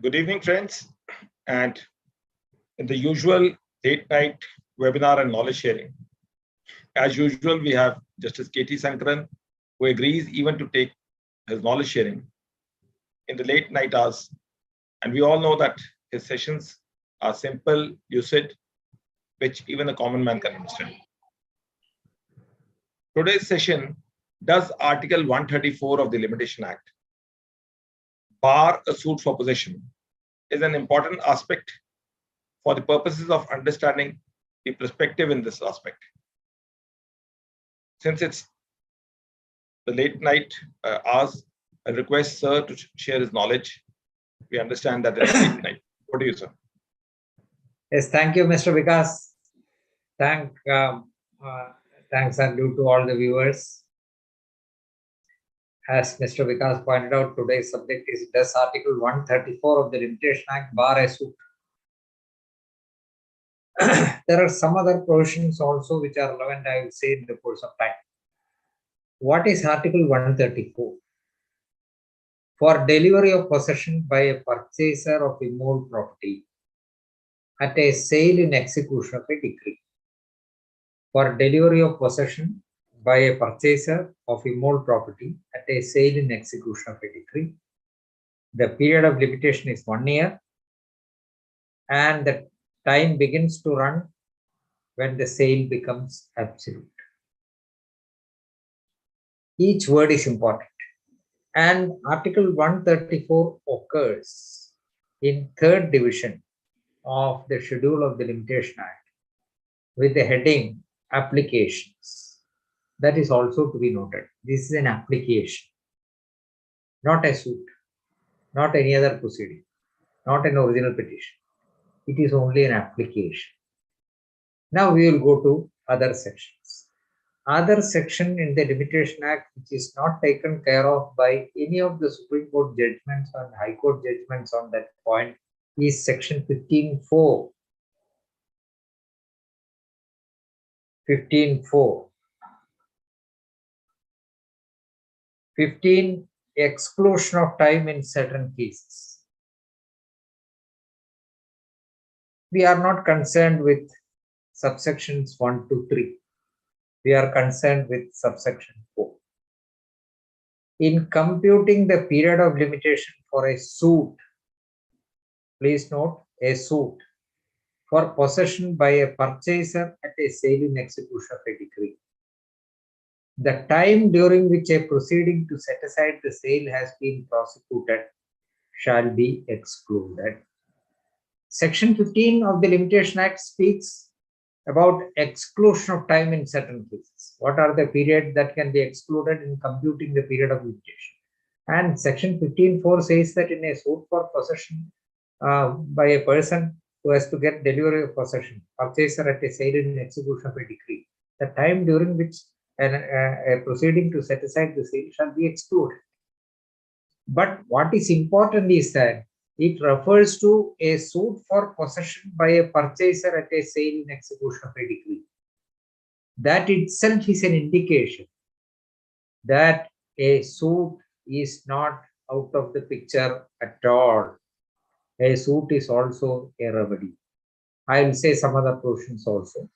Good evening, friends. And in the usual late night webinar and knowledge sharing, as usual, we have Justice KT Sankaran, who agrees even to take his knowledge sharing in the late night hours. And we all know that his sessions are simple, lucid, which even a common man can understand. Today's session, does Article 134 of the Limitation Act bar a suit for possession, is an important aspect for the purposes of understanding the perspective in this aspect. Since it's the late night hours, I request Sir to share his knowledge. We understand that it's late night. What do you, sir? Yes, thank you, Mr. Vikas. Thanks are due to all the viewers. As Mr. Vikas pointed out, today's subject is, does Article 134 of the Limitation Act bar a suit? There are some other provisions also which are relevant, I will say, in the course of time. What is Article 134? For delivery of possession by a purchaser of immovable property at a sale in execution of a decree. For delivery of possession by a purchaser of immovable property at a sale in execution of a decree, the period of limitation is 1 year, and the time begins to run when the sale becomes absolute. Each word is important. And Article 134 occurs in third division of the schedule of the Limitation Act with the heading applications. That is also to be noted. This is an application, not a suit, not any other proceeding, not an original petition. It is only an application. Now we will go to other sections. Other section in the Limitation Act which is not taken care of by any of the Supreme Court judgments and High Court judgments on that point is section 15.4. 15.4. 15. Exclusion of time in certain cases. We are not concerned with subsections 1 to 3. We are concerned with subsection 4. In computing the period of limitation for a suit, please note, a suit for possession by a purchaser at a sale in execution of a decree, the time during which a proceeding to set aside the sale has been prosecuted shall be excluded. Section 15 of the Limitation Act speaks about exclusion of time in certain cases. What are the periods that can be excluded in computing the period of limitation? And section 15.4 says that in a suit for possession by a person who has to get delivery of possession, purchaser at a sale in execution of a decree, the time during which a proceeding to set aside the sale shall be excluded. But what is important is that it refers to a suit for possession by a purchaser at a sale in execution of a decree. That itself is an indication that a suit is not out of the picture at all. A suit is also a remedy. I will say some other provisions also.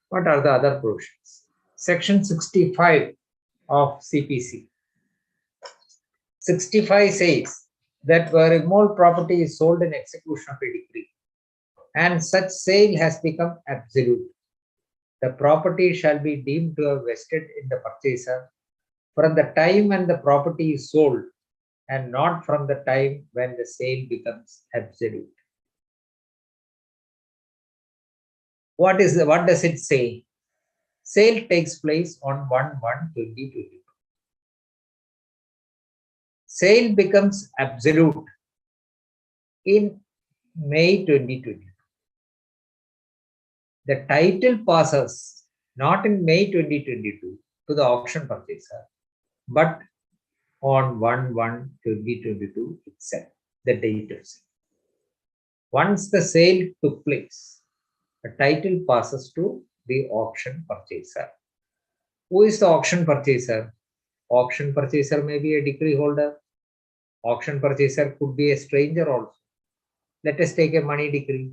What are the other provisions? Section 65 of CPC. 65 says that where immovable property is sold in execution of a decree and such sale has become absolute, the property shall be deemed to have vested in the purchaser from the time when the property is sold and not from the time when the sale becomes absolute. What does it say? Sale takes place on 1/1/2022. Sale becomes absolute in May 2022. The title passes not in May 2022 to the auction purchaser, but on 1/1/2022 itself, the date of sale. Once the sale took place, the title passes to the auction purchaser. Who is the auction purchaser? Auction purchaser may be a decree holder. Auction purchaser could be a stranger also. Let us take a money decree.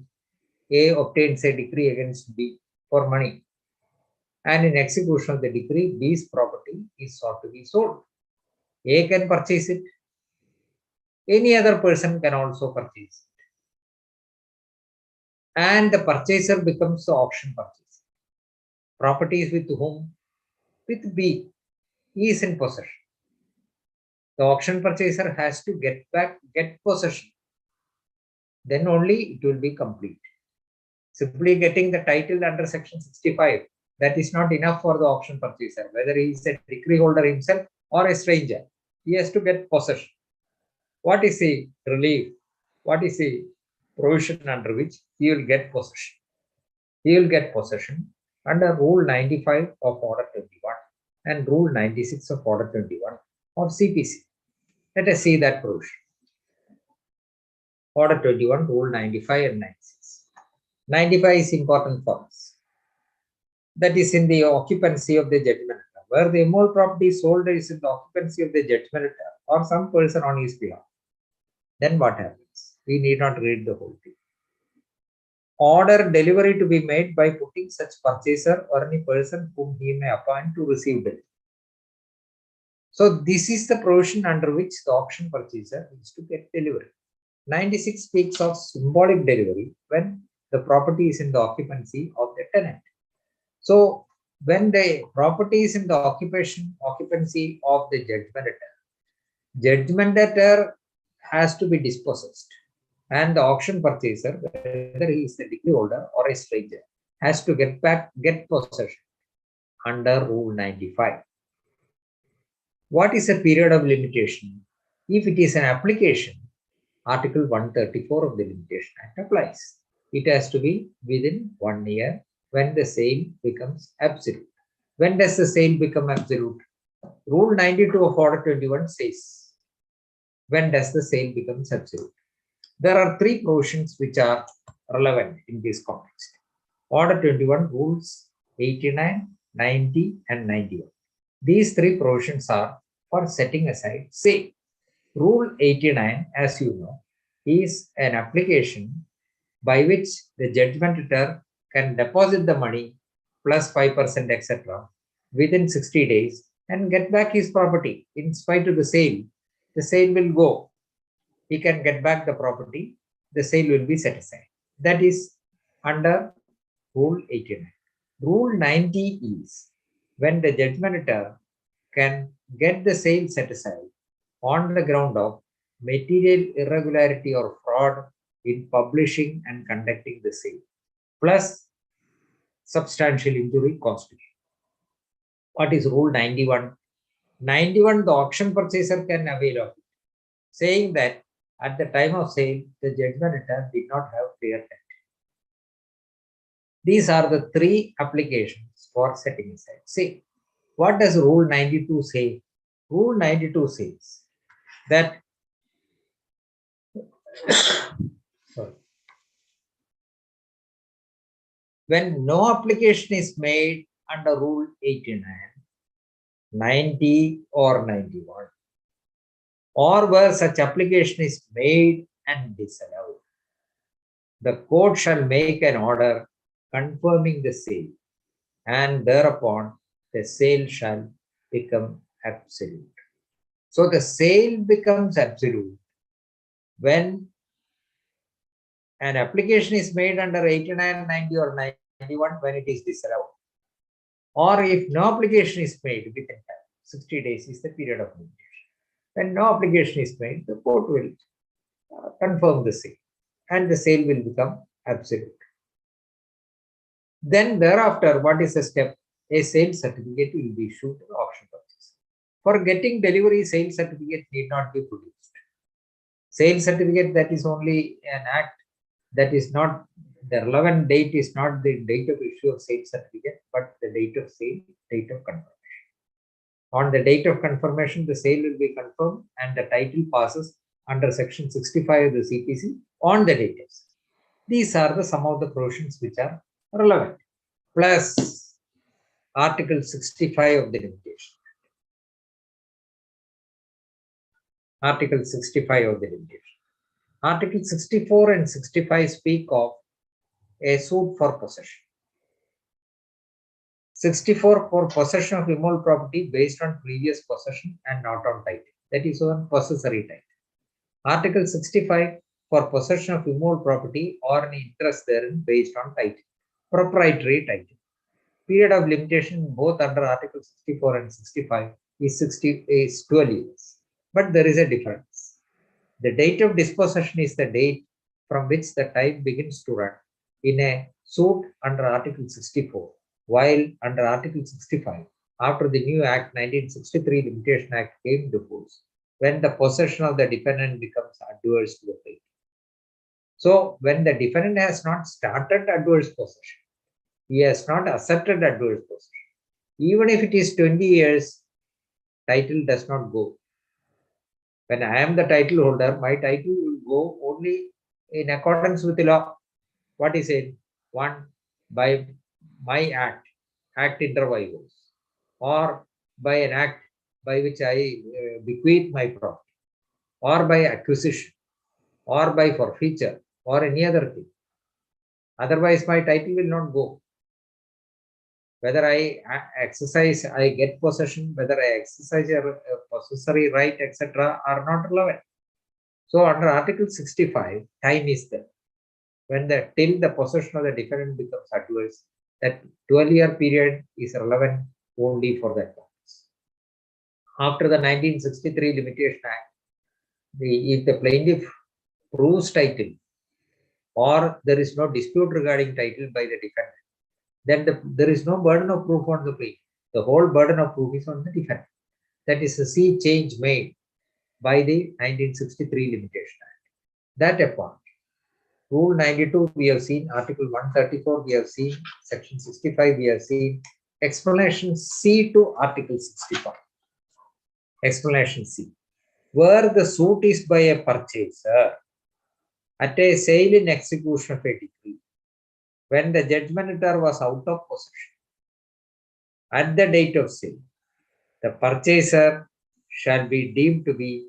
A obtains a decree against B for money. And in execution of the decree, B's property is sought to be sold. A can purchase it. Any other person can also purchase it. And the purchaser becomes the auction purchaser. Property is with whom? With B. He is in possession. The auction purchaser has to get possession. Then only it will be complete. Simply getting the title under section 65, that is not enough for the auction purchaser, whether he is a decree holder himself or a stranger. He has to get possession. What is the relief? What is the provision under which he will get possession? He will get possession under Rule 95 of Order 21 and Rule 96 of Order 21 of CPC. Let us see that provision. Order 21, Rule 95 and 96. 95 is important for us. That is in the occupancy of the judgment, where the immovable property sold is in the occupancy of the judgment or some person on his behalf. Then what happens? We need not read the whole thing. Order delivery to be made by putting such purchaser or any person whom he may appoint to receive delivery. So this is the provision under which the auction purchaser is to get delivery. 96 speaks of symbolic delivery when the property is in the occupancy of the tenant. So when the property is in the occupancy of the judgment debtor has to be dispossessed, and the auction purchaser, whether he is the decree holder or a stranger, has to get possession under Rule 95. What is a period of limitation? If it is an application, Article 134 of the Limitation Act applies. It has to be within 1 year when the sale becomes absolute. When does the sale become absolute? Rule 92 of Order 21 says, when does the sale become absolute? There are three provisions which are relevant in this context. Order 21 rules 89, 90 and 91. These three provisions are for setting aside sale. Rule 89, as you know, is an application by which the judgment debtor can deposit the money plus 5%, etc. within 60 days and get back his property in spite of the sale. The sale will go. He can get back the property. The sale will be set aside. That is under Rule 89. Rule 90 is when the judgment debtor can get the sale set aside on the ground of material irregularity or fraud in publishing and conducting the sale, plus substantial injury caused to him. What is Rule 91? 91, the auction purchaser can avail of it, saying that at the time of sale, the judgment debtor did not have fair title. These are the three applications for setting aside sale. What does Rule 92 say? Rule 92 says that when no application is made under Rule 89, 90 or 91, or where such application is made and disallowed, the court shall make an order confirming the sale, and thereupon the sale shall become absolute. So the sale becomes absolute when an application is made under 89, 90 or 91 when it is disallowed. Or if no application is made within time, 60 days is the period of limitation. When no application is made, the court will confirm the sale and the sale will become absolute. Then thereafter, what is the step? A sale certificate will be issued to the auction purchaser. For getting delivery, sale certificate need not be produced. Sale certificate, that is only an act, that is not, the relevant date is not the date of issue of sale certificate, but the date of sale, date of confirmation. On the date of confirmation, the sale will be confirmed and the title passes under section 65 of the CPC on the date of sale. These are the some of the provisions which are relevant, plus Article 65 of the Limitation. Article 65 of the Limitation. Article 64 and 65 speak of a suit for possession. 64 for possession of immovable property based on previous possession and not on title. That is one possessory title. Article 65 for possession of immovable property or an interest therein based on title, proprietary title. Period of limitation both under Article 64 and 65 is 12 years. But there is a difference. The date of dispossession is the date from which the time begins to run in a suit under Article 64, while under Article 65, after the new Act 1963 Limitation Act came into force, when the possession of the defendant becomes adverse to the plaintiff. So, when the defendant has not started adverse possession, he has not asserted adverse possession. Even if it is 20 years, title does not go. When I am the title holder, my title will go only in accordance with the law. What is it? One, by my act inter vivos, or by an act by which I bequeath my property, or by acquisition, or by forfeiture, or any other thing. Otherwise, my title will not go. Whether I exercise, I get possession, whether I exercise a possessory right, etc., are not relevant. So, under Article 65, time is there. When till the possession of the defendant becomes adverse, that 12-year period is relevant only for that purpose. After the 1963 Limitation Act, if the plaintiff proves title or there is no dispute regarding title by the defendant, then there is no burden of proof on the plaintiff. The whole burden of proof is on the defendant. That is a sea change made by the 1963 Limitation Act. That apart, Rule 92 we have seen, Article 134 we have seen, Section 65 we have seen, Explanation C to Article 65. Explanation C. Where the suit is by a purchaser at a sale in execution of a decree, when the judgmentator was out of possession, at the date of sale, the purchaser shall be deemed to be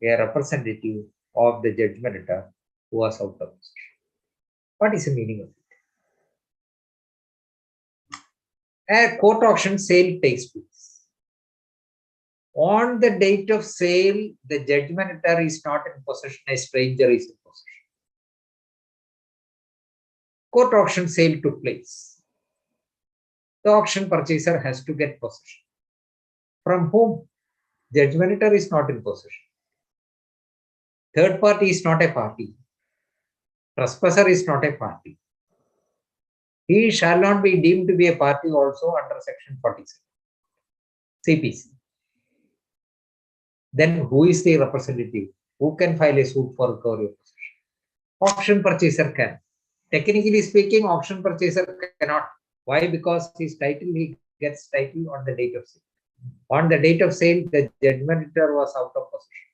a representative of the judgmentator who was out of possession. What is the meaning of it? A court auction sale takes place. On the date of sale, the judgmentator is not in possession, a stranger is in possession. Court auction sale took place. The auction purchaser has to get possession. From whom? Judgmentator is not in possession. Third party is not a party. Trespasser is not a party. He shall not be deemed to be a party also under Section 47 CPC. Then who is the representative? Who can file a suit for recovery of possession? Auction purchaser can. Technically speaking, auction purchaser cannot. Why? Because his title, he gets title on the date of sale. On the date of sale, the judgmentator was out of possession.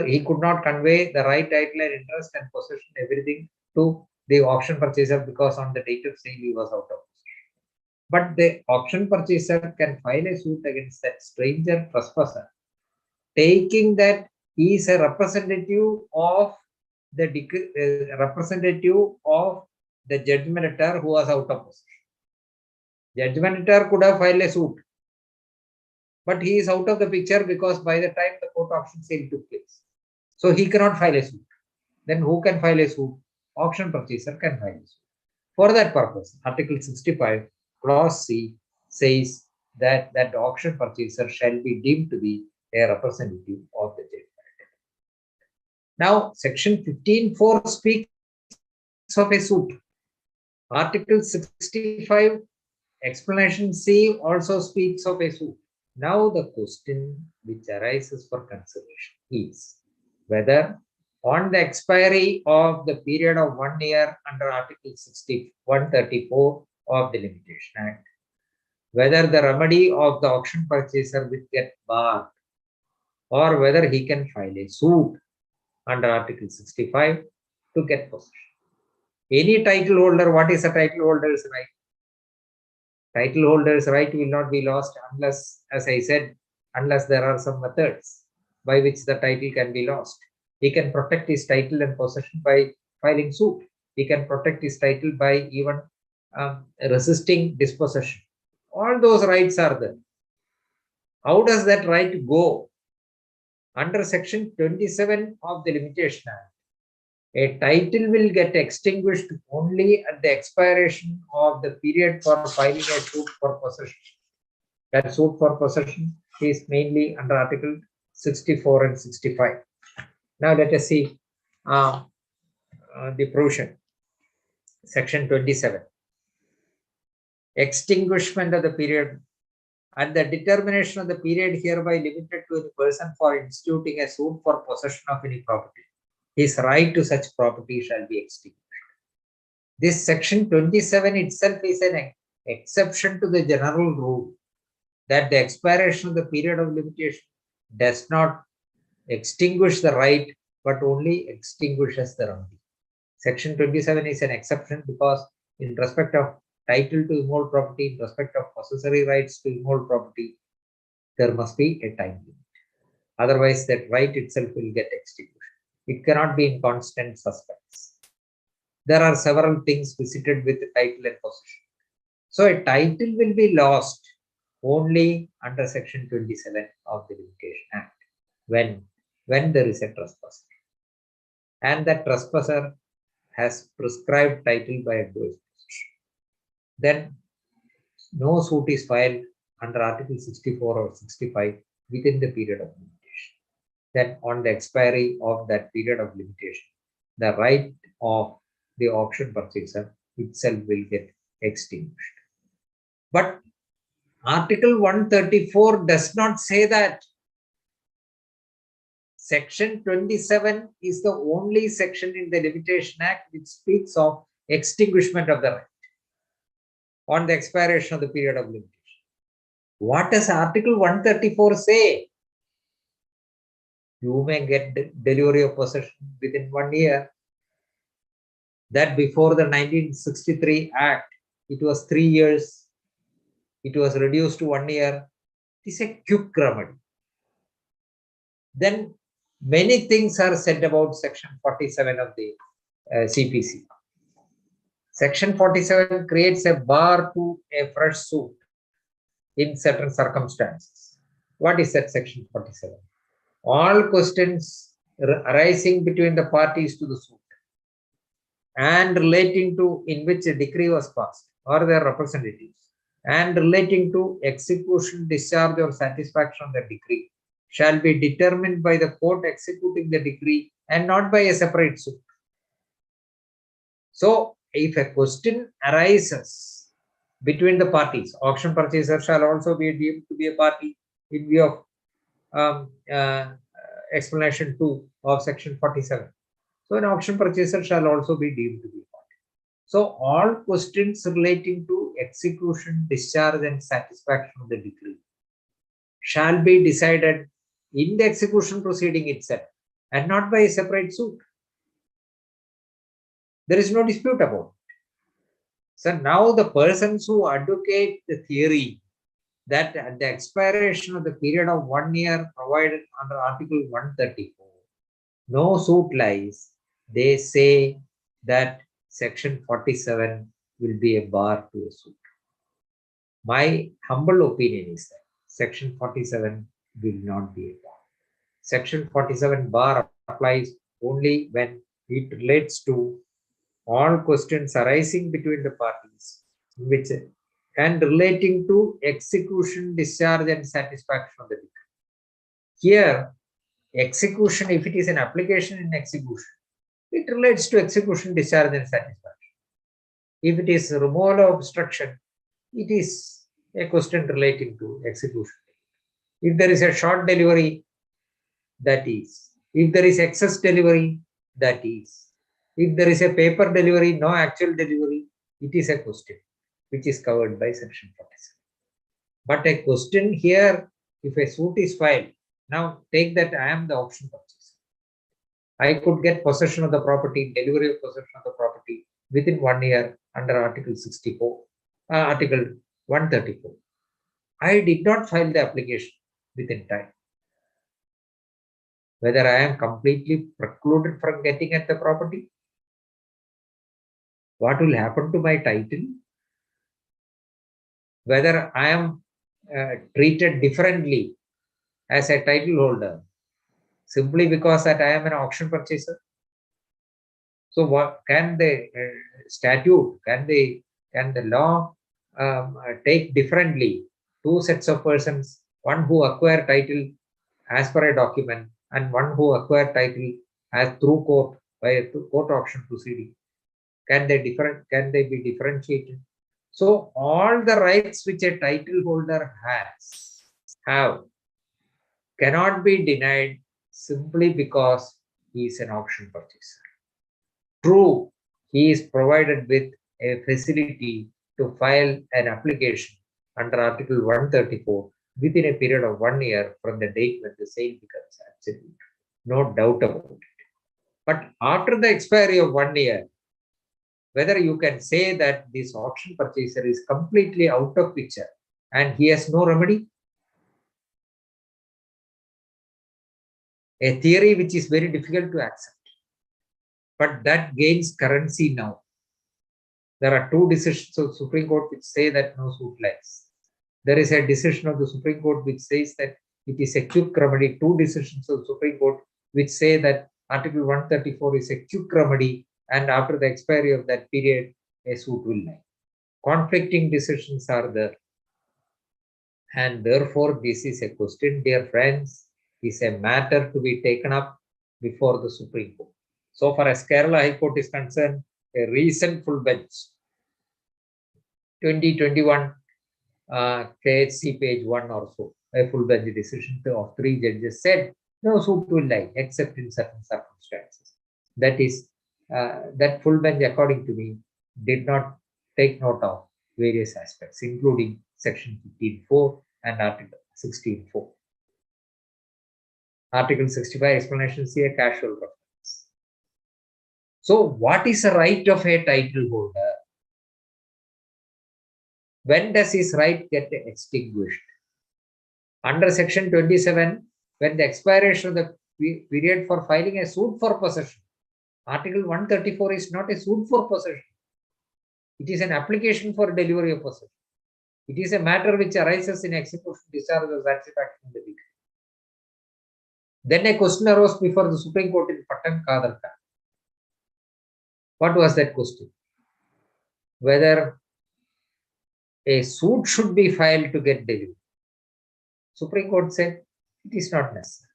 He could not convey the right title and interest and possession, everything to the auction purchaser because on the date of sale he was out of possession. But the auction purchaser can file a suit against that stranger trespasser, taking that he is a representative of the judgmentator who was out of possession. Judgmentator could have filed a suit, but he is out of the picture because by the time the court auction sale took place, so he cannot file a suit. Then who can file a suit? Auction purchaser can file a suit. For that purpose, Article 65, Clause C says that auction purchaser shall be deemed to be a representative of the judgmentator. Now, Section 15(4) speaks of a suit. Article 65, Explanation C also speaks of a suit. Now, the question which arises for consideration is whether on the expiry of the period of 1 year under Article 134 of the Limitation Act, whether the remedy of the auction purchaser will get barred or whether he can file a suit under Article 65 to get possession. Any title holder, what is a title holder's right? Title holder's right will not be lost unless, as I said, unless there are some methods by which the title can be lost. He can protect his title and possession by filing suit. He can protect his title by even resisting dispossession. All those rights are there. How does that right go? Under section 27 of the Limitation Act, a title will get extinguished only at the expiration of the period for filing a suit for possession. That suit for possession is mainly under Article 64 and 65. Now let us see the provision. Section 27. Extinguishment of the period and the determination of the period hereby limited to the person for instituting a suit for possession of any property. His right to such property shall be extinguished. This section 27 itself is an exception to the general rule that the expiration of the period of limitation does not extinguish the right, but only extinguishes the remedy. Section 27 is an exception because in respect of title to immovable property, in respect of possessory rights to immovable property, there must be a time limit. Otherwise, that right itself will get extinguished. It cannot be in constant suspense. There are several things visited with the title and possession. So a title will be lost only under section 27 of the Limitation Act when there is a trespasser. And that trespasser has prescribed title by adverse possession. Then no suit is filed under Article 64 or 65 within the period of limitation. Then on the expiry of that period of limitation, the right of the auction purchaser itself will get extinguished. But Article 134 does not say that. Section 27 is the only section in the Limitation Act which speaks of extinguishment of the right on the expiration of the period of limitation. What does Article 134 say? You may get delivery of possession within 1 year. That before the 1963 Act, it was 3 years. It was reduced to 1 year. It is a quick remedy. Then many things are said about Section 47 of the CPC. Section 47 creates a bar to a fresh suit in certain circumstances. What is that Section 47? All questions arising between the parties to the suit and relating to in which a decree was passed or their representatives and relating to execution, discharge or satisfaction of the decree shall be determined by the court executing the decree and not by a separate suit. So, if a question arises between the parties, auction purchaser shall also be deemed to be a party in view of explanation 2 of section 47. So, an auction purchaser shall also be deemed to be a party. So, all questions relating to execution, discharge and satisfaction of the decree shall be decided in the execution proceeding itself and not by a separate suit. There is no dispute about it. So now the persons who advocate the theory that at the expiration of the period of 1 year provided under Article 134, no suit lies, they say that Section 47 will be a bar to a suit. My humble opinion is that Section 47 will not be a bar. Section 47 bar applies only when it relates to all questions arising between the parties, which and relating to execution, discharge, and satisfaction of the decree. Here, execution, if it is an application in execution, it relates to execution, discharge, and satisfaction. If it is removal of obstruction, it is a question relating to execution. If there is a short delivery, that is. If there is excess delivery, that is. If there is a paper delivery, no actual delivery, it is a question which is covered by Section 47. But a question here, if a suit is filed, now take that I am the auction purchaser. I could get possession of the property, delivery of possession of the property within 1 year under Article 64, Article 134. I did not file the application within time. whether I am completely precluded from getting at the property? What will happen to my title? Whether I am treated differently as a title holder simply because that I am an auction purchaser? So what can the statute, can the law take differently two sets of persons, one who acquire title as per a document and one who acquire title as through court by a court auction proceeding? Can they be differentiated? So all the rights which a title holder have cannot be denied simply because he is an auction purchaser. True, he is provided with a facility to file an application under Article 134 within a period of 1 year from the date when the sale becomes absolute. No doubt about it. But after the expiry of 1 year, whether you can say that this auction purchaser is completely out of picture and he has no remedy? A theory which is very difficult to accept. But that gains currency now. There are two decisions of the Supreme Court which say that no suit lies. There is a decision of the Supreme Court which says that it is a quick remedy. Two decisions of the Supreme Court which say that Article 134 is a quick remedy, and after the expiry of that period, a suit will lie. Conflicting decisions are there. And therefore, this is a question, dear friends, is a matter to be taken up before the Supreme Court. So far as Kerala High Court is concerned, a recent full bench, 2021, KHC page 1 or so, a full bench decision of 3 judges said no suit will lie except in certain circumstances. That is, that full bench, according to me, did not take note of various aspects, including section 15.4 and article 16.4. Article 65 explanation, see a casual reference. So what is the right of a title holder? When does his right get extinguished? Under section 27, when the expiration of the period for filing a suit for possession. Article 134 is not a suit for possession. It is an application for delivery of possession. It is a matter which arises in execution, discharge, or satisfaction of the decree. Then a question arose before the Supreme Court in Patan Kadarka. What was that question? Whether a suit should be filed to get delivery. Supreme Court said it is not necessary.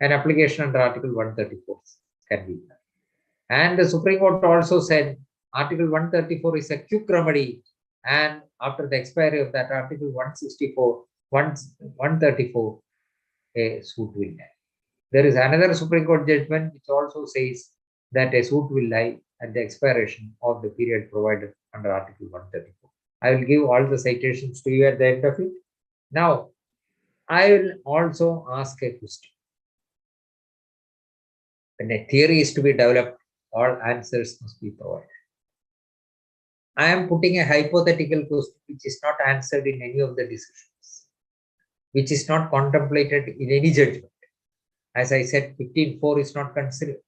An application under Article 134 can be done. And the Supreme Court also said Article 134 is a quick remedy, and after the expiry of that Article 134, a suit will lie. There is another Supreme Court judgment which also says that a suit will lie at the expiration of the period provided under Article 134. I will give all the citations to you at the end of it. Now, I will also ask a question. When a theory is to be developed, all answers must be provided. I am putting a hypothetical question which is not answered in any of the decisions, which is not contemplated in any judgment. As I said, 15.4 is not considered.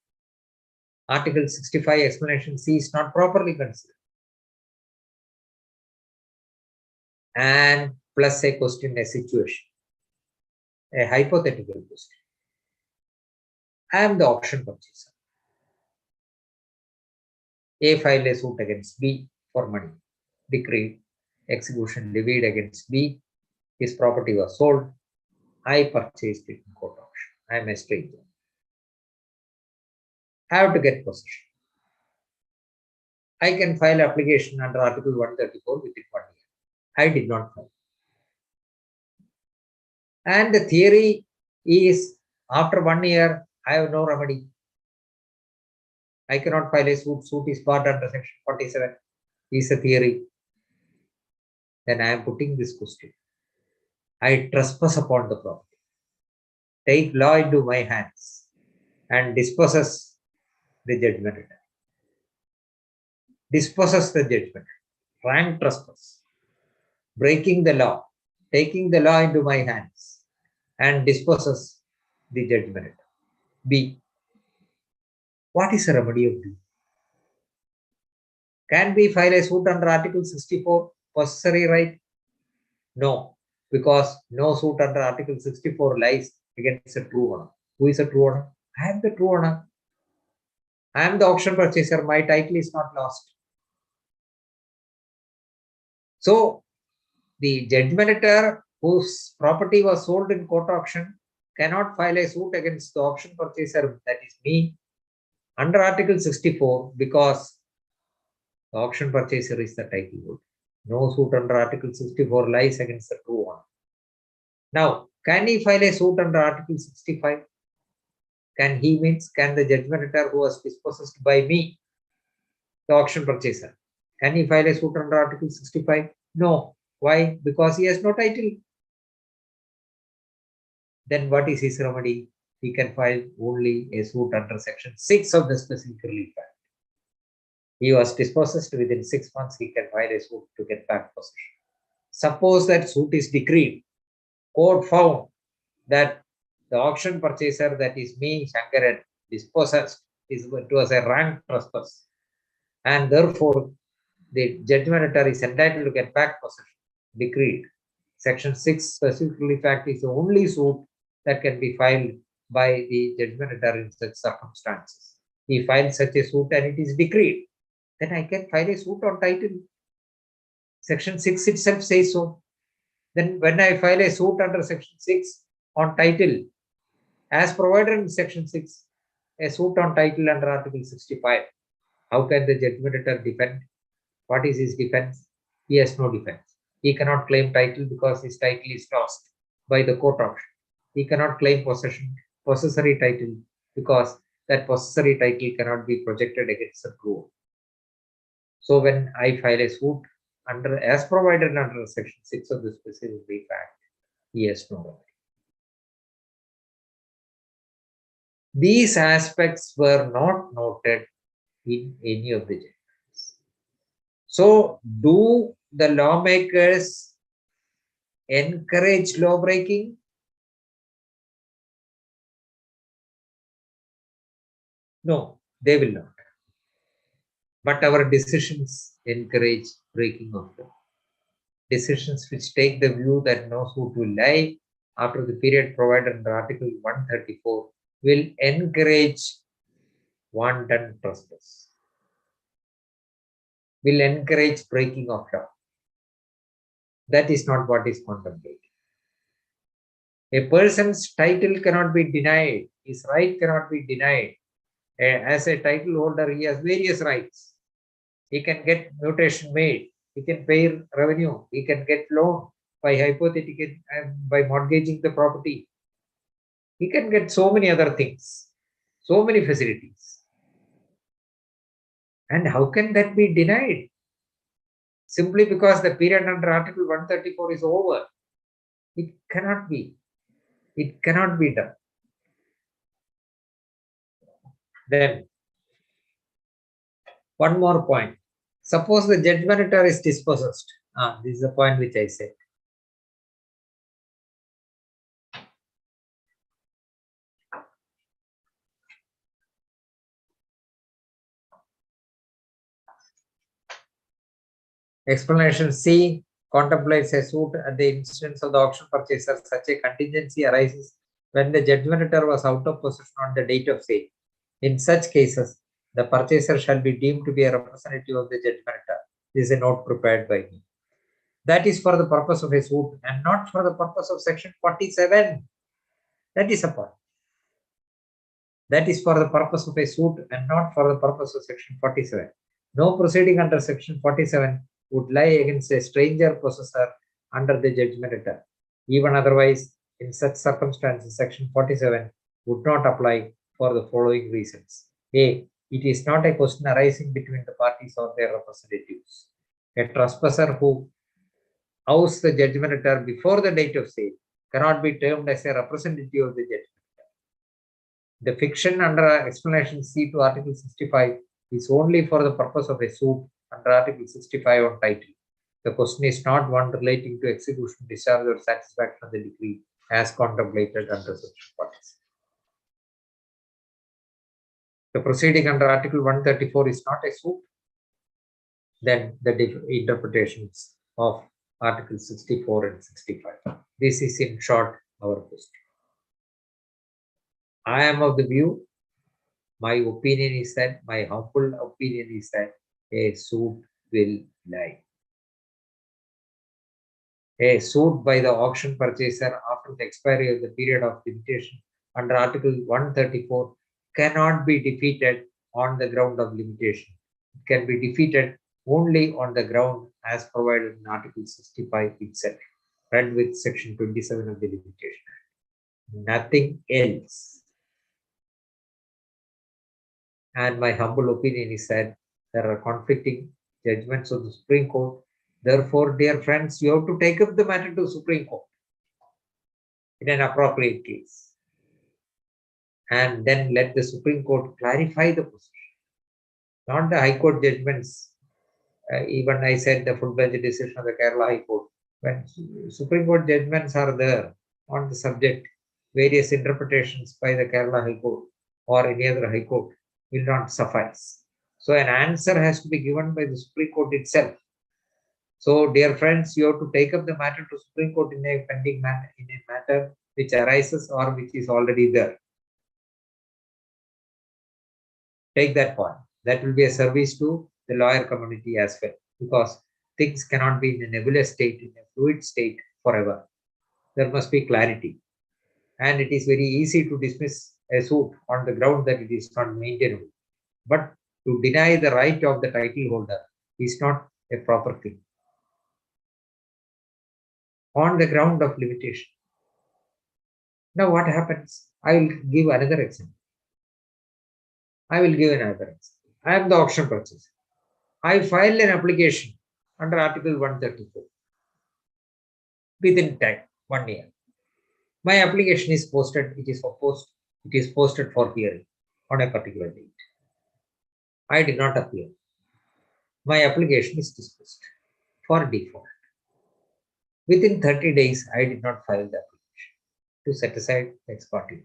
Article 65 explanation C is not properly considered. And plus a question, a situation, a hypothetical question. I am the auction purchaser. A filed a suit against B for money. Decree, execution levied against B. His property was sold. I purchased it in court auction. I am a stranger. I have to get possession. I can file application under Article 134 within 1 year. I did not file. And the theory is after 1 year, I have no remedy. I cannot file a suit. Suit is barred under section 47. Is a theory. Then I am putting this question. I trespass upon the property. Take law into my hands and disposes the judgment. Disposes the judgment. Rank trespass. Breaking the law. Taking the law into my hands and disposes the judgment. B. What is the remedy of B? Can we file a suit under Article 64, possessory right? No, because no suit under Article 64 lies against a true owner. Who is a true owner? I am the true owner. I am the auction purchaser. My title is not lost. So, the judgmentor whose property was sold in court auction cannot file a suit against the auction purchaser, that is me, under Article 64 because the auction purchaser is the title holder. No suit under Article 64 lies against the true owner. Now, can he file a suit under Article 65? Can the judgmentor who was dispossessed by me, the auction purchaser, can he file a suit under Article 65? No. Why? Because he has no title. Then what is his remedy? He can file only a suit under Section 6 of the Specific Relief Act. He was dispossessed within 6 months, he can file a suit to get back possession. Suppose that suit is decreed. Court found that the auction purchaser, that is me, Sankaran, dispossessed. It was a rank trespass. And therefore, the judgmentor is entitled to get back possession. Decreed. Section 6 Specific Relief Act is the only suit that can be filed by the judgmentor in such circumstances. He files such a suit and it is decreed. Then I can file a suit on title. Section 6 itself says so. Then when I file a suit under Section 6 on title, as provided in Section 6, a suit on title under Article 65, how can the judgmentor defend? What is his defense? He has no defense. He cannot claim title because his title is lost by the court auction. He cannot claim possessory title, because that possessory title cannot be projected against the true. So when I file a suit as provided under Section 6 of the Specific Relief Act, he has no remedy. These aspects were not noted in any of the judgments. So, do the lawmakers encourage law breaking? No, they will not. But our decisions encourage breaking of law. Decisions which take the view that no suit will lie after the period provided under Article 134 will encourage wanton trespass, will encourage breaking of law. That is not what is contemplated. A person's title cannot be denied, his right cannot be denied. As a title holder, he has various rights. He can get mutation made, he can pay revenue, he can get loan by hypothetical and by mortgaging the property. He can get so many other things, so many facilities. And how can that be denied? Simply because the period under Article 134 is over. It cannot be. It cannot be done. Then, one more point. Suppose the judgmentor is dispossessed. This is the point which I said. Explanation C contemplates a suit at the instance of the auction purchaser. Such a contingency arises when the judgmentor was out of possession on the date of sale. In such cases, the purchaser shall be deemed to be a representative of the judgmentor. This is a note prepared by me. That is for the purpose of a suit and not for the purpose of Section 47. That is a point. That is for the purpose of a suit and not for the purpose of Section 47. No proceeding under Section 47 would lie against a stranger possessor under the judgmentor. Even otherwise, in such circumstances, Section 47 would not apply for the following reasons. A. It is not a question arising between the parties or their representatives. A trespasser who oust the judgmentor before the date of sale cannot be termed as a representative of the judgmentor. The fiction under explanation C to Article 65 is only for the purpose of a suit under Article 65 on title. The question is not one relating to execution, discharge, or satisfaction of the decree as contemplated under Section 46. the proceeding under Article 134 is not a suit, then the interpretations of Article 64 and 65. This is in short our question. I am of the view, my opinion is that, my humble opinion is that a suit will lie. A suit by the auction purchaser after the expiry of the period of limitation under Article 134 cannot be defeated on the ground of limitation. It can be defeated only on the ground as provided in Article 65 itself, read with Section 27 of the Limitation Act. Nothing else. And my humble opinion is that there are conflicting judgments of the Supreme Court. Therefore, dear friends, you have to take up the matter to Supreme Court in an appropriate case. And then let the Supreme Court clarify the position. Not the High Court judgments. Even I said the full bench decision of the Kerala High Court. When Supreme Court judgments are there on the subject, various interpretations by the Kerala High Court or any other High Court will not suffice. So an answer has to be given by the Supreme Court itself. So, dear friends, you have to take up the matter to Supreme Court in a pending matter, in a matter which arises or which is already there. Take that point. That will be a service to the lawyer community as well, because things cannot be in a nebulous state, in a fluid state forever. There must be clarity. And it is very easy to dismiss a suit on the ground that it is not maintainable. But to deny the right of the title holder is not a proper thing. On the ground of limitation. Now what happens? I will give another example. I am the auction purchaser. I filed an application under Article 134 within time, 1 year. My application is posted, it is posted for hearing on a particular date. I did not appear. My application is dismissed for default. Within 30 days, I did not file the application to set aside the ex parte.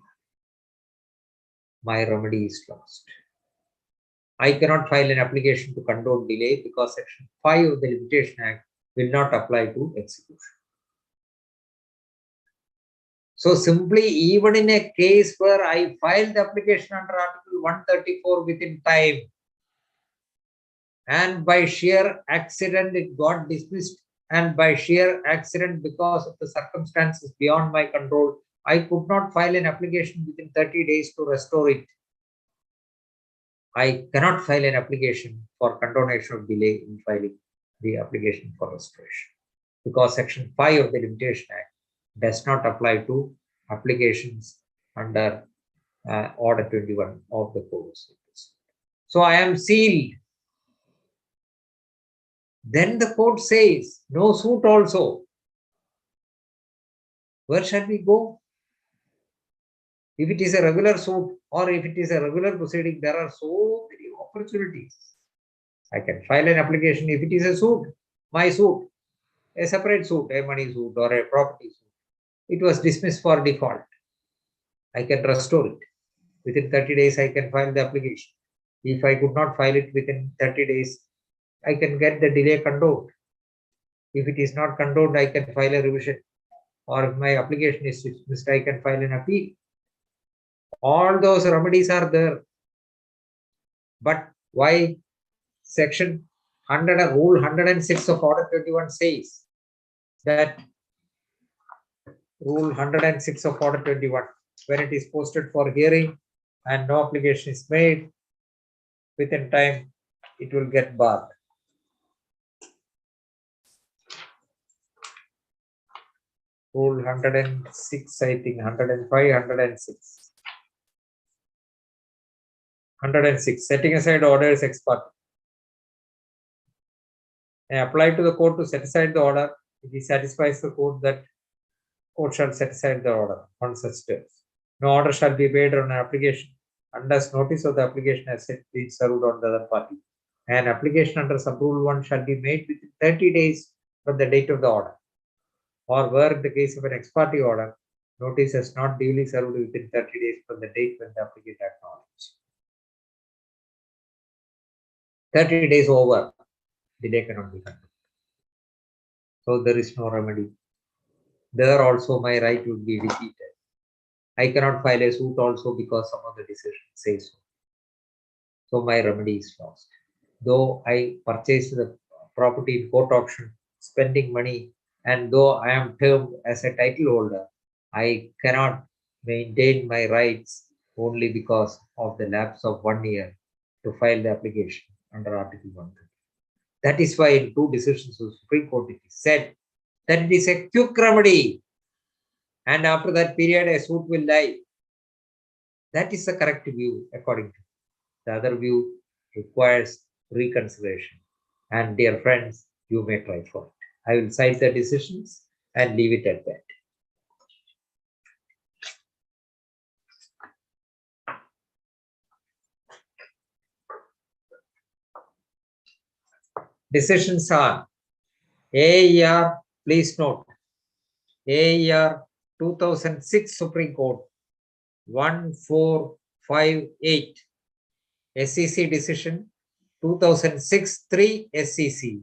My remedy is lost. I cannot file an application to condone delay because Section 5 of the Limitation Act will not apply to execution. So simply, even in a case where I filed the application under Article 134 within time, and by sheer accident it got dismissed, and by sheer accident because of the circumstances beyond my control, I could not file an application within 30 days to restore it. I cannot file an application for condonation of delay in filing the application for restoration, because Section 5 of the Limitation Act does not apply to applications under Order 21 of the Code of Civil Procedure. So I am sealed. Then the court says, no suit also. Where shall we go? If it is a regular suit or if it is a regular proceeding, there are so many opportunities. I can file an application if it is a suit, my suit, a separate suit, a money suit or a property suit. It was dismissed for default. I can restore it. Within 30 days, I can file the application. If I could not file it within 30 days, I can get the delay condoned. If it is not condoned, I can file a revision. Or if my application is dismissed, I can file an appeal. All those remedies are there. But why Section 100, Rule 106 of Order 21 says that Rule 106 of Order 21, when it is posted for hearing and no application is made within time, it will get barred. Rule 106, I think 105, 106. 106, setting aside orders ex parte. I apply to the court to set aside the order. If he satisfies the court, that court shall set aside the order on such terms. No order shall be made on an application unless notice of the application has been served on the other party. An application under sub-rule 1 shall be made within 30 days from the date of the order. Or where in the case of an ex parte order, notice has not duly served within 30 days from the date when the applicant acknowledged. 30 days over, delay cannot be controlled. So there is no remedy. There also my right would be repeated. I cannot file a suit also because some of the decisions say so. So my remedy is lost. Though I purchased the property in court auction, spending money, and though I am termed as a title holder, I cannot maintain my rights only because of the lapse of 1 year to file the application under Article 130. That is why in two decisions of the Supreme Court it is said that it is a quick remedy, and after that period a suit will lie. That is the correct view according to me. The other view requires reconsideration. And dear friends, you may try for it. I will cite the decisions and leave it at that. Decisions are AER, please note, AER 2006 Supreme Court 1458, SEC decision 2006 3 SEC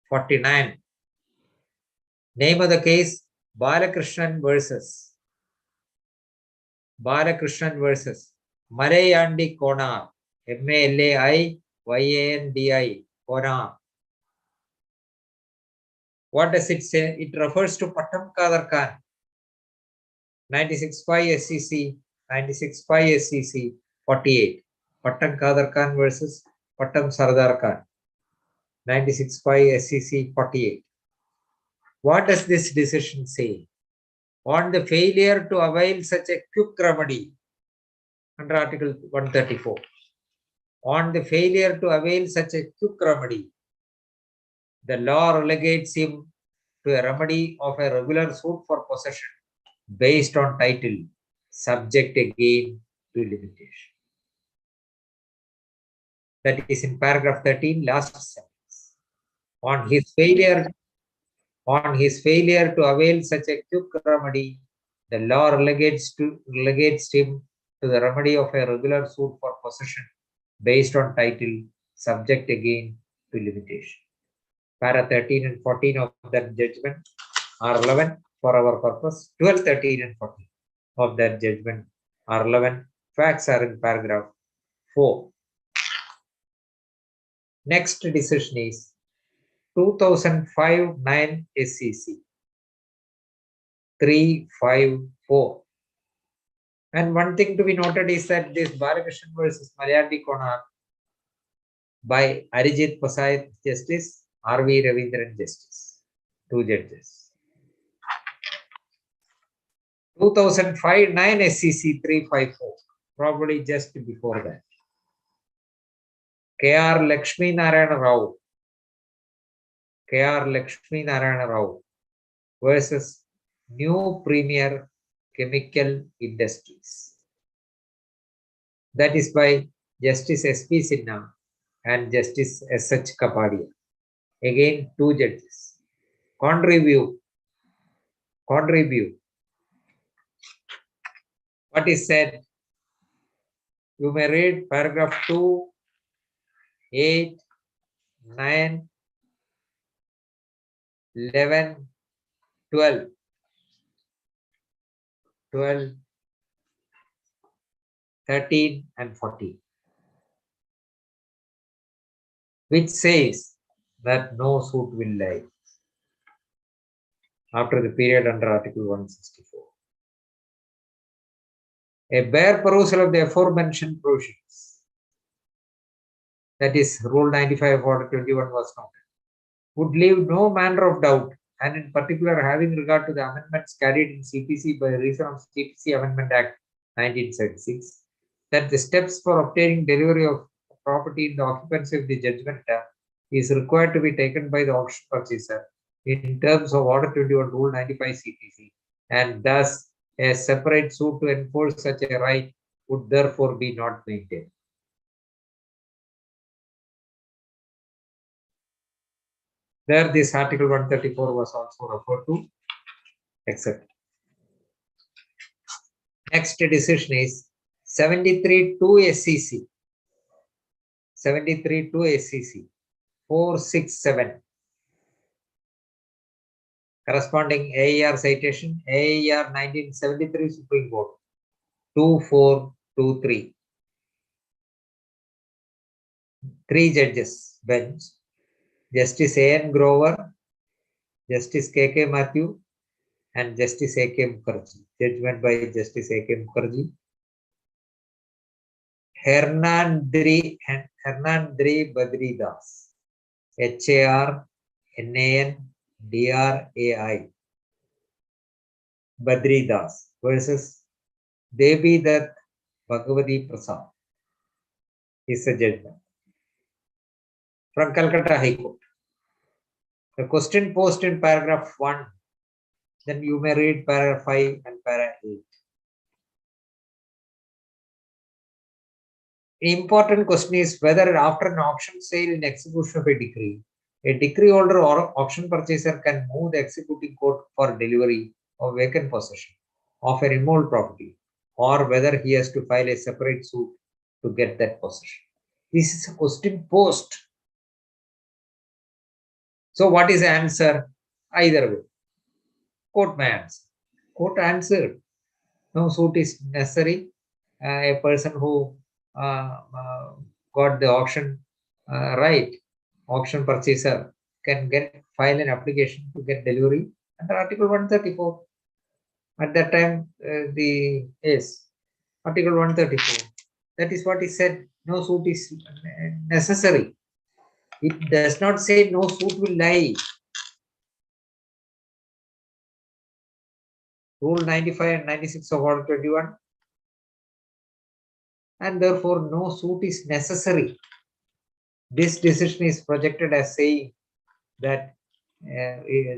49. Name of the case Balakrishnan versus Malayandi Konar, MALAIYANDI Konar. What does it say? It refers to Pattam Kadar Khan, 96.5 SEC, 96.5 SEC 48. Pattam Kadar Khan versus Pattam Sardar Khan, 96.5 SEC 48. What does this decision say? On the failure to avail such a quick remedy under Article 134. On the failure to avail such a quick remedy, the law relegates him to a remedy of a regular suit for possession based on title, subject again to limitation. That is in paragraph 13, last sentence. On his failure to avail such a quick remedy, the law relegates him to the remedy of a regular suit for possession based on title, subject again to limitation. Para 13 and 14 of that judgment are relevant for our purpose. 12, 13 and 14 of that judgment are relevant. Facts are in paragraph 4. Next decision is 2005 9 SEC 354. And one thing to be noted is that this Balakrishnan versus Malayandi Konar by Arijit Pasayat Justice, R.V. Ravindran Justice, 2 judges. 2005 9 SEC 354, probably just before that. K.R. Lakshmi Narayana Rao versus New Premier Chemical Industries. That is by Justice S.P. Sinha and Justice S.H. Kapadia. Again, 2 judges. Contrary view. What is said? You may read paragraph 2, 8, 9, 11, 12, 13 and 14, which says that no suit will lie after the period under Article 164. A bare perusal of the aforementioned provisions, that is Rule 95 of Order 21 was noted, would leave no manner of doubt, and in particular having regard to the amendments carried in CPC by reason of CPC Amendment Act 1976, that the steps for obtaining delivery of property in the occupancy of the judgment term is required to be taken by the auction purchaser in terms of Order 21 Rule 95 CPC, and thus a separate suit to enforce such a right would therefore be not maintained. There, this Article 134 was also referred to, etc. Next decision is 73 2 SEC 73 to SCC 467. Corresponding AER citation, AER 1973 Supreme Court 2423. 3 judges bench, Justice A.N. Grover, Justice K.K. Matthew, and Justice A.K. Mukherjee. Judgment by Justice A.K. Mukherjee. Hernandri Badridas, HARNANDRAI, Badridas versus Devi Dutt Bhagavati Prasad is the judgment from Calcutta High Court. The question posed in paragraph 1, then you may read paragraph 5 and paragraph 8. The important question is whether after an auction sale in execution of a decree holder or auction purchaser can move the executing court for delivery of vacant possession of an immovable property, or whether he has to file a separate suit to get that possession. This is a question posed. So what is the answer? Either way. Court may answer. Court answered. No suit is necessary. A person who got the auction right, auction purchaser, can file an application to get delivery under Article 134. At that time, Article 134. That is what he said. No suit is necessary. It does not say no suit will lie. Rule 95 and 96 of Order 21. And therefore, no suit is necessary. This decision is projected as saying that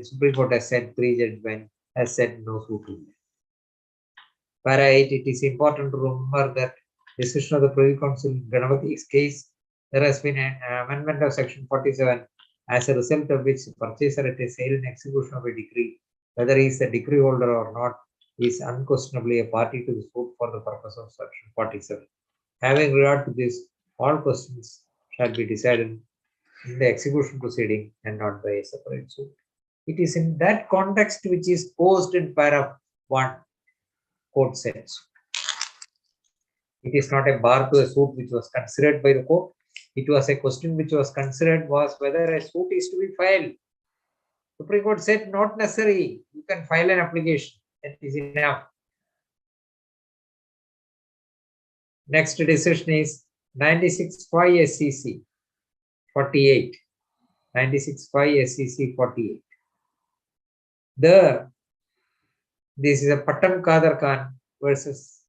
Supreme Court has said, pre-judgment has said no suit will lie. Para 8, it is important to remember that decision of the Privy Council in Ganapathi's case, there has been an amendment of Section 47, as a result of which the purchaser at a sale and execution of a decree, whether he is the decree holder or not, is unquestionably a party to the suit for the purpose of Section 47. Having regard to this, all questions shall be decided in the execution proceeding and not by a separate suit. It is in that context which is posed in paragraph 1, court says. It is not a bar to a suit which was considered by the court. It was a question which was considered was whether a suit is to be filed. Supreme Court said not necessary. You can file an application. That is enough. Next decision is 96.5 SCC 48. 96.5 SCC 48. There, this is a Pattam Kader Khan versus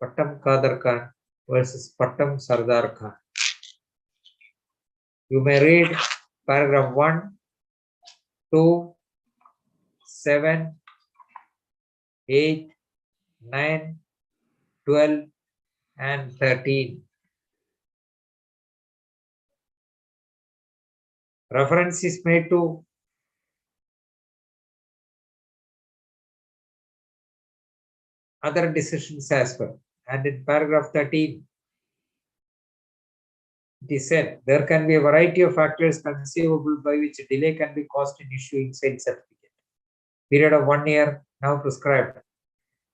Pattam Kader Khan versus Pattam Sardar Khan. You may read paragraph 1, 2, 7, 8, 9, 12, and 13. Reference is made to other decisions as well. And in paragraph 13, it is said there can be a variety of factors conceivable by which a delay can be caused in issuing sale certificate. Period of 1 year now prescribed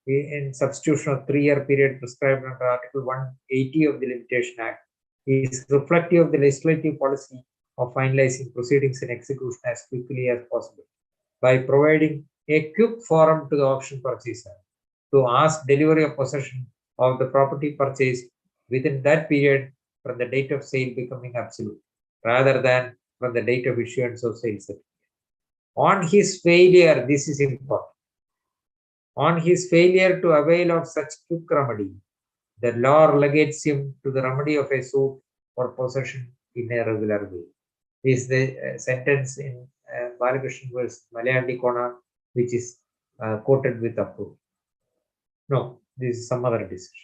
in substitution of 3-year period prescribed under Article 180 of the Limitation Act is reflective of the legislative policy of finalizing proceedings in execution as quickly as possible by providing a quick forum to the auction purchaser to ask delivery of possession of the property purchased within that period from the date of sale becoming absolute, rather than from the date of issuance of sale certificate. On his failure, this is important. On his failure to avail of such quick remedy, the law relegates him to the remedy of a suit for possession in a regular way. This is the sentence in Balakrishnan versus Malayandi Kona, which is quoted with approval. No, this is some other decision.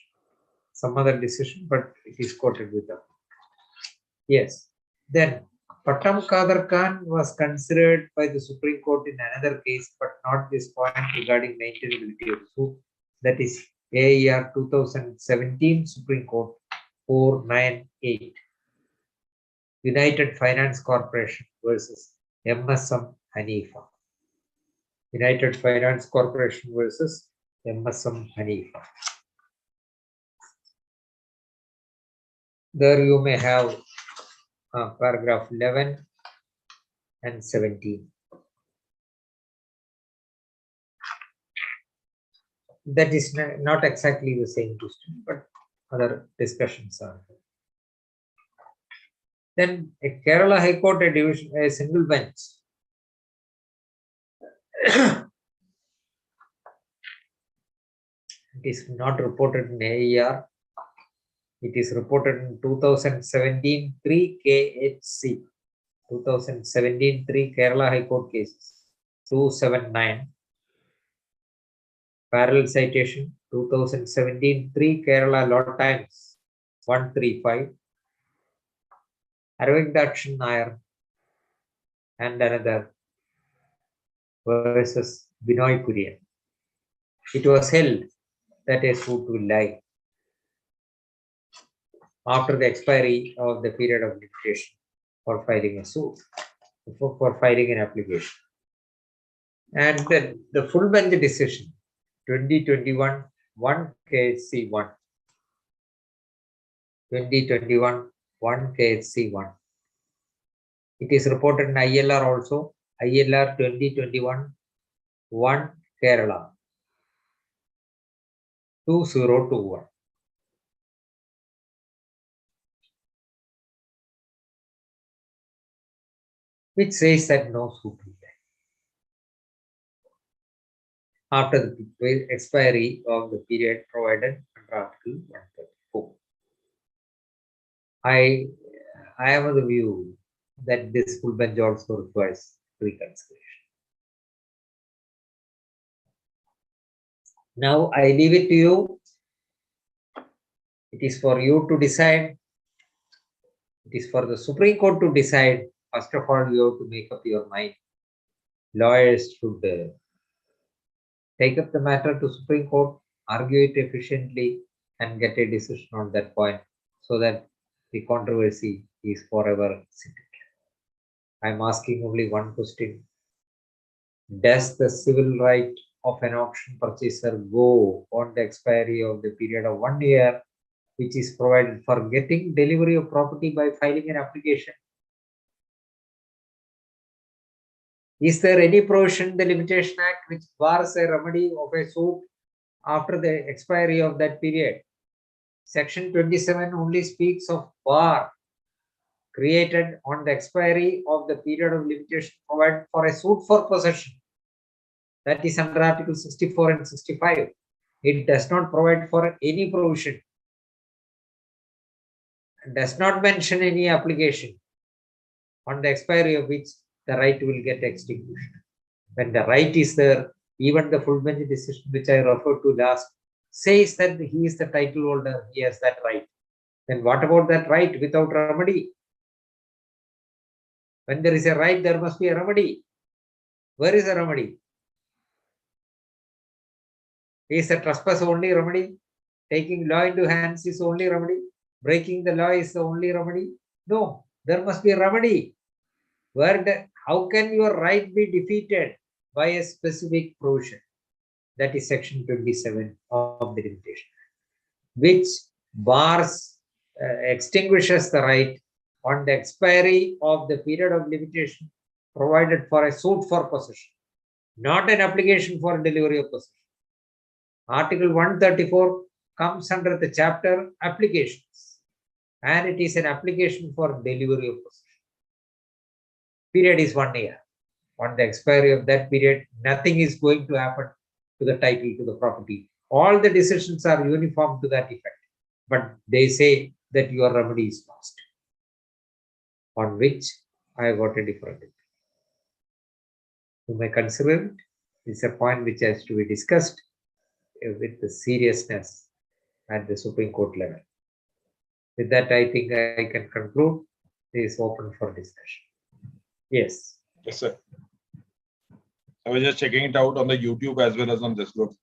Some other decision, but it is quoted with approval. Yes. Then Pattam Kader Khan was considered by the Supreme Court in another case, but not this point regarding maintainability of suit. That is AER 2017 Supreme Court 498. United Finance Corporation versus MSM Hanifa. United Finance Corporation versus MSM Hanifa. There you may have paragraph 11 and 17. That is not exactly the same question, but other discussions are there. Then a Kerala High Court, a single bench. It is not reported in AER. It is reported in 2017 3 KHC. 2017 3 Kerala High Court cases 279. Parallel citation 2017 3 Kerala Law Times 135. Arvind Nair and another versus Binoy Kurian. It was held that a suit will lie after the expiry of the period of limitation for filing a suit, for filing an application. And then the full bench decision 2021 1 KHC 1. 2021 1 KHC 1. It is reported in ILR also. ILR 2021 1 Kerala 2021. Which says that no suit will lie after the expiry of the period provided under Article 134. I am of the view that this full bench also requires reconsideration. Now I leave it to you. It is for you to decide. It is for the Supreme Court to decide. First of all, you have to make up your mind. Lawyers should take up the matter to Supreme Court, argue it efficiently, and get a decision on that point so that the controversy is forever settled. I am asking only one question. Does the civil right of an auction purchaser go on the expiry of the period of 1 year, which is provided for getting delivery of property by filing an application? Is there any provision in the Limitation Act which bars a remedy of a suit after the expiry of that period? Section 27 only speaks of bar created on the expiry of the period of limitation provided for a suit for possession. That is under Article 64 and 65. It does not provide for any provision. It does not mention any application on the expiry of which the right will get extinguished. When the right is there, even the full bench decision which I referred to last says that he is the title holder, he has that right. Then what about that right without remedy? When there is a right, there must be a remedy. Where is the remedy? Is the trespass only remedy? Taking law into hands is only remedy? Breaking the law is the only remedy? No, there must be a remedy. How can your right be defeated by a specific provision? That is section 27 of the Limitation Act, which bars, extinguishes the right on the expiry of the period of limitation provided for a suit for possession, not an application for delivery of possession. Article 134 comes under the chapter applications, and it is an application for delivery of possession. Period is 1 year. On the expiry of that period, nothing is going to happen to the title to the property. All the decisions are uniform to that effect, but they say that your remedy is lost, on which I got a different opinion. You may consider it. It's a point which has to be discussed with the seriousness at the Supreme Court level. With that, I think I can conclude. It is open for discussion. Yes. Yes, sir. I was just checking it out on the YouTube as well as on this group.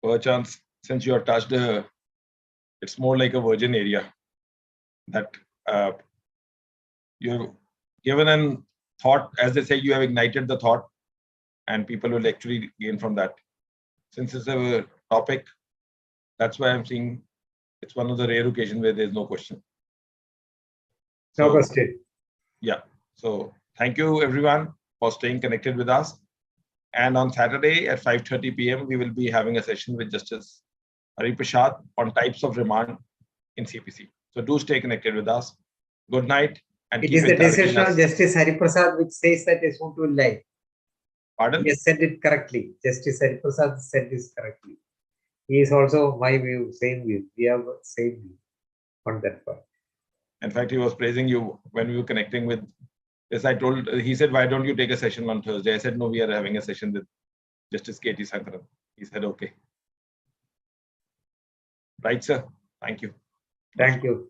Perchance, since you have touched it's more like a virgin area that you've given a thought, as they say, you have ignited the thought, and people will actually gain from that. Since it's a topic, that's why I'm seeing it's one of the rare occasions where there's no question. No So, question. yeah. So thank you everyone for staying connected with us. And on Saturday at 5:30 p.m., we will be having a session with Justice Hari Prasad on types of remand in CPC. So do stay connected with us. Good night. And It keep is the encouraging decision of us. Justice Hari Prasad which says that Yashwant will lie. Pardon? He has said it correctly. Justice Hari Prasad said this correctly. He is also my view, same view. We have same view on that point. In fact, he was praising you when we were connecting with this. He said, why don't you take a session on Thursday? I said, no, we are having a session with Justice KT Sankaran. He said, okay. Right, sir. Thank you. Thank you. Thank you.